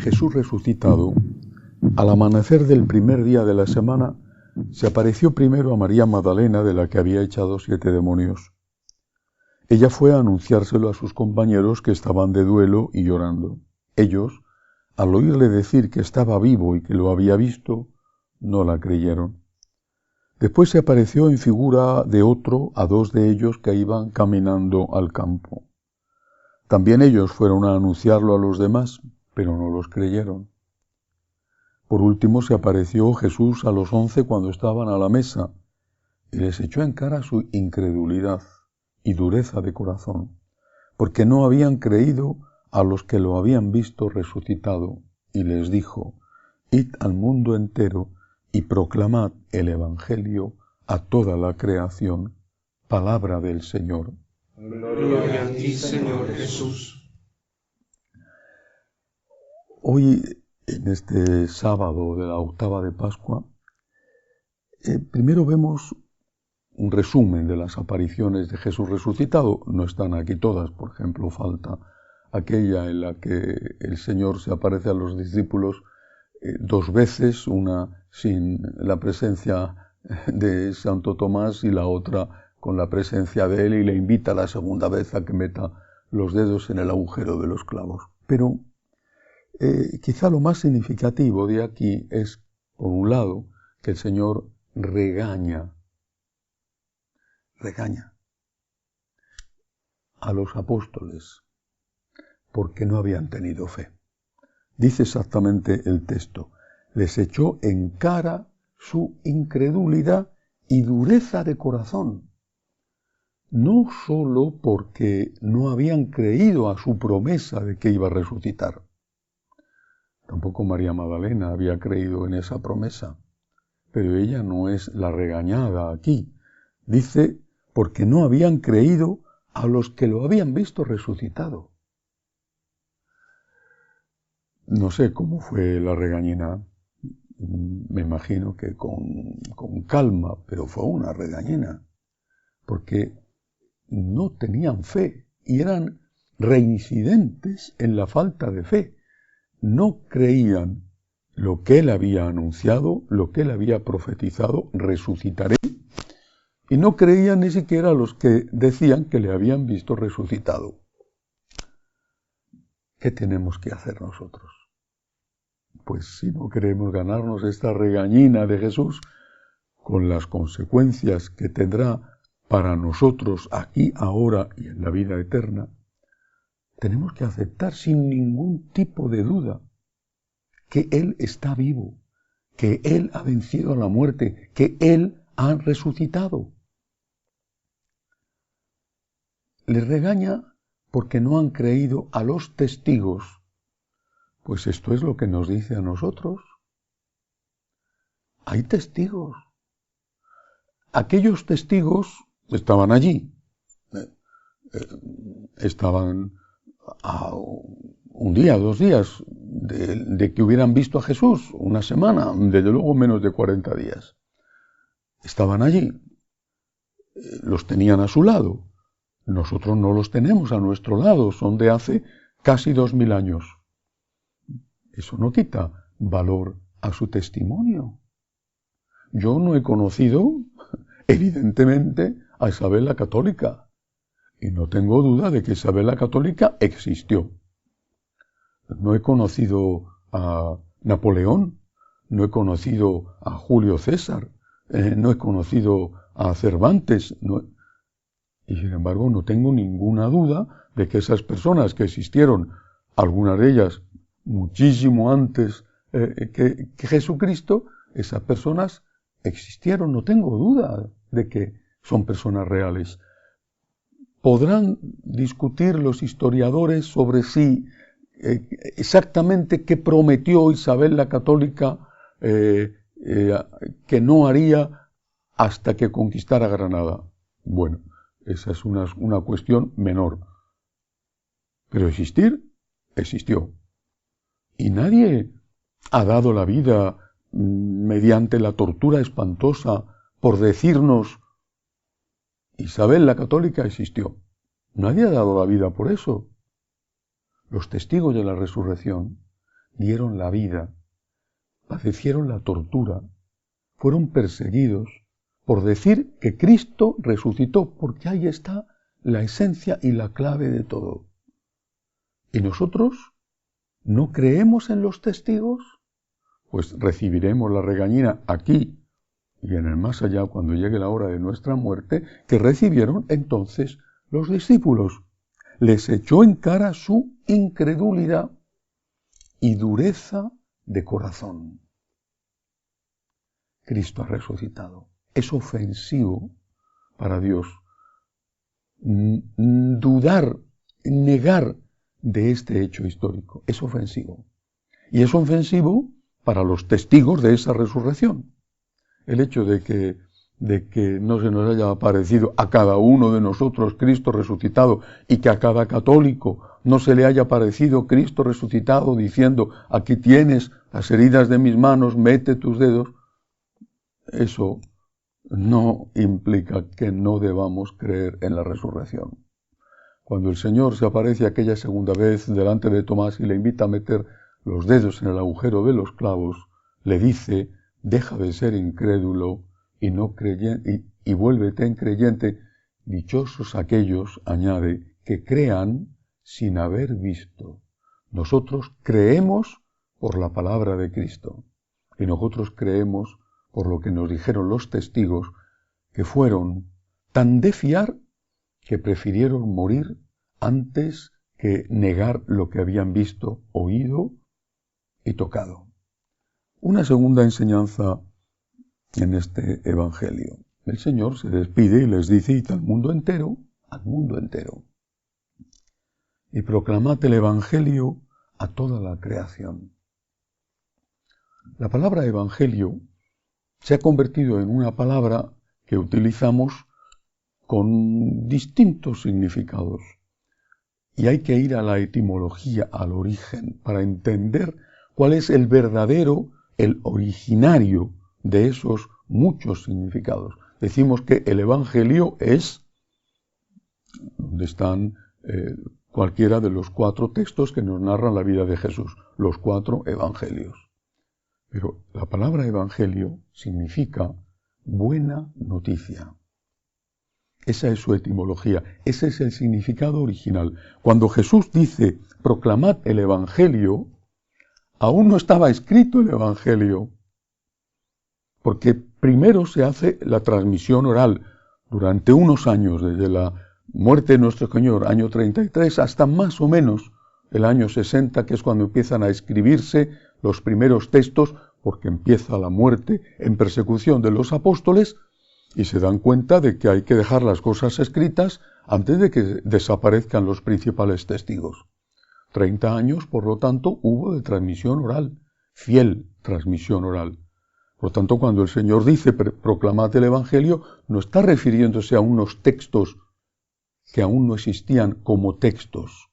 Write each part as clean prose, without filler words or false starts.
Jesús resucitado, al amanecer del primer día de la semana, se apareció primero a María Magdalena, de la que había echado 7 demonios. Ella fue a anunciárselo a sus compañeros, que estaban de duelo y llorando. Ellos, al oírle decir que estaba vivo y que lo había visto, no la creyeron. Después se apareció en figura de otro a 2 de ellos que iban caminando al campo. También ellos fueron a anunciarlo a los demás, pero no los creyeron. Por último se apareció Jesús a los 11 cuando estaban a la mesa y les echó en cara su incredulidad y dureza de corazón, porque no habían creído a los que lo habían visto resucitado, y les dijo: «Id al mundo entero y proclamad el Evangelio a toda la creación». Palabra del Señor. Gloria a ti, Señor Jesús. Hoy, en este sábado de la octava de Pascua, primero vemos un resumen de las apariciones de Jesús resucitado. No están aquí todas, por ejemplo, falta aquella en la que el Señor se aparece a los discípulos 2 veces, una sin la presencia de Santo Tomás y la otra con la presencia de él, y le invita la segunda vez a que meta los dedos en el agujero de los clavos. Pero quizá lo más significativo de aquí es, por un lado, que el Señor regaña a los apóstoles porque no habían tenido fe. Dice exactamente el texto: les echó en cara su incredulidad y dureza de corazón, no solo porque no habían creído a su promesa de que iba a resucitar. Tampoco María Magdalena había creído en esa promesa, pero ella no es la regañada aquí. Dice, porque no habían creído a los que lo habían visto resucitado. No sé cómo fue la regañina, me imagino que con calma, pero fue una regañina, porque no tenían fe y eran reincidentes en la falta de fe. No creían lo que él había anunciado, lo que él había profetizado: resucitaré. Y no creían ni siquiera los que decían que le habían visto resucitado. ¿Qué tenemos que hacer nosotros? Pues si no queremos ganarnos esta regañina de Jesús, con las consecuencias que tendrá para nosotros aquí, ahora y en la vida eterna, tenemos que aceptar sin ningún tipo de duda que Él está vivo, que Él ha vencido a la muerte, que Él ha resucitado. Les regaña porque no han creído a los testigos. Pues esto es lo que nos dice a nosotros. Hay testigos. Aquellos testigos estaban allí. Estaban a 1 día, 2 días de que hubieran visto a Jesús, 1 semana, desde luego menos de 40 días. Estaban allí. Los tenían a su lado. Nosotros no los tenemos a nuestro lado, son de hace casi 2000 años. Eso no quita valor a su testimonio. Yo no he conocido, evidentemente, a Isabel la Católica, y no tengo duda de que Isabel la Católica existió. No he conocido a Napoleón, no he conocido a Julio César, no he conocido a Cervantes, y sin embargo no tengo ninguna duda de que esas personas que existieron, algunas de ellas muchísimo antes que Jesucristo, esas personas existieron, no tengo duda de que son personas reales. Podrán discutir los historiadores sobre si exactamente qué prometió Isabel la Católica que no haría hasta que conquistara Granada. Bueno, esa es una cuestión menor. Pero existir, existió. Y nadie ha dado la vida mediante la tortura espantosa por decirnos: Isabel la Católica existió. Nadie ha dado la vida por eso. Los testigos de la resurrección dieron la vida, padecieron la tortura, fueron perseguidos por decir que Cristo resucitó, porque ahí está la esencia y la clave de todo. ¿Y nosotros no creemos en los testigos? Pues recibiremos la regañina aquí y en el más allá cuando llegue la hora de nuestra muerte, que recibieron entonces los discípulos. Les echó en cara su incredulidad y dureza de corazón. Cristo ha resucitado. Es ofensivo para Dios dudar, negar de este hecho histórico. Es ofensivo. Y es ofensivo para los testigos de esa resurrección. El hecho de que no se nos haya aparecido a cada uno de nosotros Cristo resucitado y que a cada católico no se le haya aparecido Cristo resucitado diciendo, aquí tienes las heridas de mis manos, mete tus dedos, eso no implica que no debamos creer en la resurrección. Cuando el Señor se aparece aquella segunda vez delante de Tomás y le invita a meter los dedos en el agujero de los clavos, le dice, deja de ser incrédulo y no creyente, y vuélvete en creyente. Dichosos aquellos, añade, que crean sin haber visto. Nosotros creemos por la palabra de Cristo y nosotros creemos por lo que nos dijeron los testigos, que fueron tan de fiar que prefirieron morir antes que negar lo que habían visto, oído y tocado. Una segunda enseñanza en este Evangelio. El Señor se despide y les dice, id al mundo entero, y proclamad el Evangelio a toda la creación. La palabra Evangelio se ha convertido en una palabra que utilizamos con distintos significados. Y hay que ir a la etimología, al origen, para entender cuál es el verdadero, el originario de esos muchos significados. Decimos que el Evangelio es donde están cualquiera de los 4 textos que nos narran la vida de Jesús, los 4 evangelios. Pero la palabra evangelio significa buena noticia. Esa es su etimología, ese es el significado original. Cuando Jesús dice, proclamad el evangelio, aún no estaba escrito el evangelio, porque primero se hace la transmisión oral durante unos años, desde la muerte de nuestro Señor, año 33, hasta más o menos el año 60, que es cuando empiezan a escribirse los primeros textos, porque empieza la muerte en persecución de los apóstoles, y se dan cuenta de que hay que dejar las cosas escritas antes de que desaparezcan los principales testigos. 30 años, por lo tanto, hubo de transmisión oral, fiel transmisión oral. Por lo tanto, cuando el Señor dice proclamad el Evangelio, no está refiriéndose a unos textos que aún no existían como textos,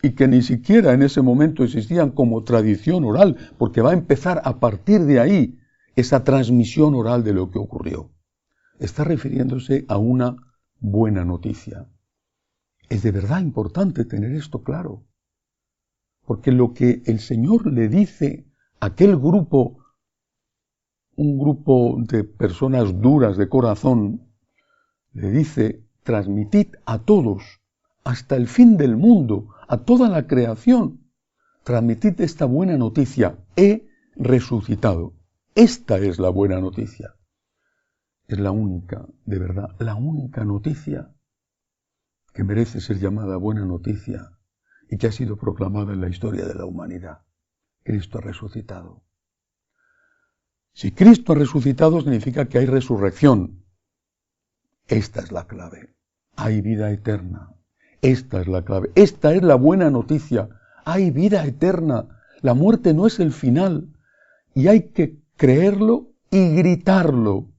y que ni siquiera en ese momento existían como tradición oral, porque va a empezar a partir de ahí esa transmisión oral de lo que ocurrió. Está refiriéndose a una buena noticia. Es de verdad importante tener esto claro, porque lo que el Señor le dice a aquel grupo, un grupo de personas duras de corazón, le dice, transmitid a todos, hasta el fin del mundo, a toda la creación, transmitid esta buena noticia, he resucitado. Esta es la buena noticia. Es la única, de verdad, la única noticia que merece ser llamada buena noticia y que ha sido proclamada en la historia de la humanidad. Cristo ha resucitado. Si Cristo ha resucitado significa que hay resurrección. Esta es la clave. Hay vida eterna. Esta es la clave. Esta es la buena noticia. Hay vida eterna. La muerte no es el final. Y hay que creerlo y gritarlo.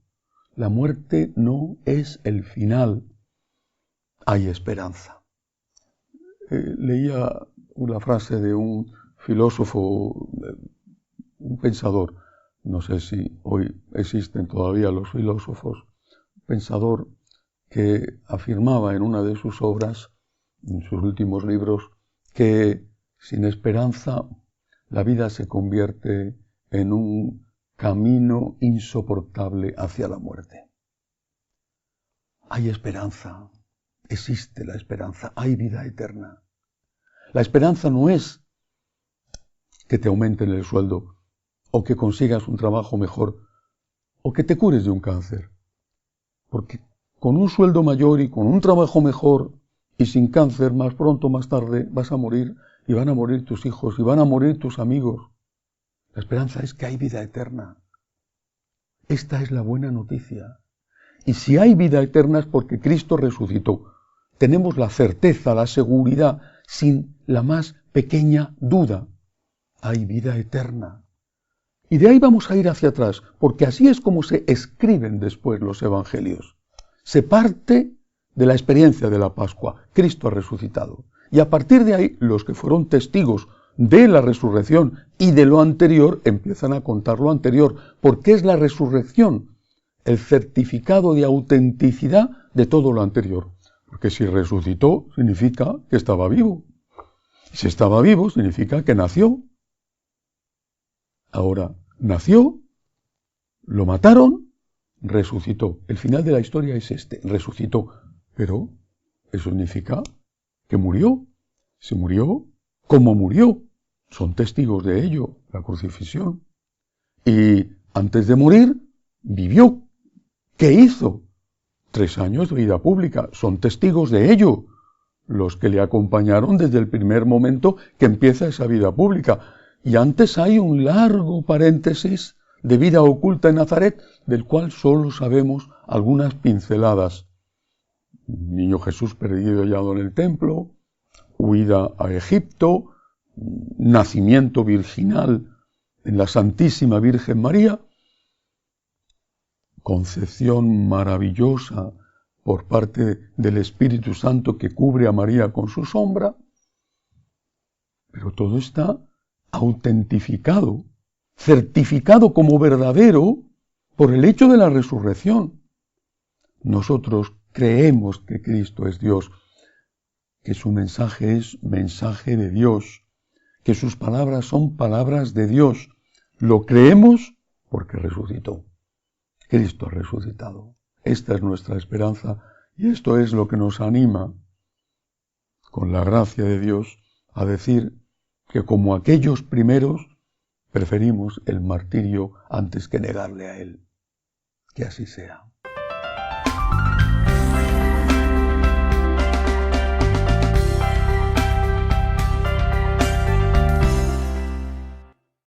La muerte no es el final. Hay esperanza. Leía una frase de un filósofo, un pensador. No sé si hoy existen todavía los filósofos. Un pensador que afirmaba en una de sus obras, en sus últimos libros, que sin esperanza la vida se convierte en un camino insoportable hacia la muerte. Hay esperanza, existe la esperanza, hay vida eterna. La esperanza no es que te aumenten el sueldo, o que consigas un trabajo mejor, o que te cures de un cáncer. Porque con un sueldo mayor y con un trabajo mejor y sin cáncer, más pronto o más tarde vas a morir, y van a morir tus hijos, y van a morir tus amigos. La esperanza es que hay vida eterna. Esta es la buena noticia. Y si hay vida eterna es porque Cristo resucitó. Tenemos la certeza, la seguridad, sin la más pequeña duda. Hay vida eterna. Y de ahí vamos a ir hacia atrás, porque así es como se escriben después los evangelios. Se parte de la experiencia de la Pascua. Cristo ha resucitado. Y a partir de ahí, los que fueron testigos de la resurrección y de lo anterior, empiezan a contar lo anterior, porque es la resurrección el certificado de autenticidad de todo lo anterior. Porque si resucitó, significa que estaba vivo. Y si estaba vivo, significa que nació. Ahora, nació, lo mataron, resucitó. El final de la historia es este, resucitó. Pero eso significa que murió. Se murió como murió. Son testigos de ello, la crucifixión. Y antes de morir, vivió. ¿Qué hizo? 3 años de vida pública. Son testigos de ello, los que le acompañaron desde el primer momento que empieza esa vida pública. Y antes hay un largo paréntesis de vida oculta en Nazaret, del cual solo sabemos algunas pinceladas. Niño Jesús perdido y hallado en el templo, huida a Egipto, nacimiento virginal en la Santísima Virgen María, concepción maravillosa por parte del Espíritu Santo que cubre a María con su sombra, pero todo está autentificado, certificado como verdadero por el hecho de la resurrección. Nosotros creemos que Cristo es Dios, que su mensaje es mensaje de Dios, que sus palabras son palabras de Dios. Lo creemos porque resucitó. Cristo ha resucitado. Esta es nuestra esperanza y esto es lo que nos anima, con la gracia de Dios, a decir que como aquellos primeros preferimos el martirio antes que negarle a Él. Que así sea.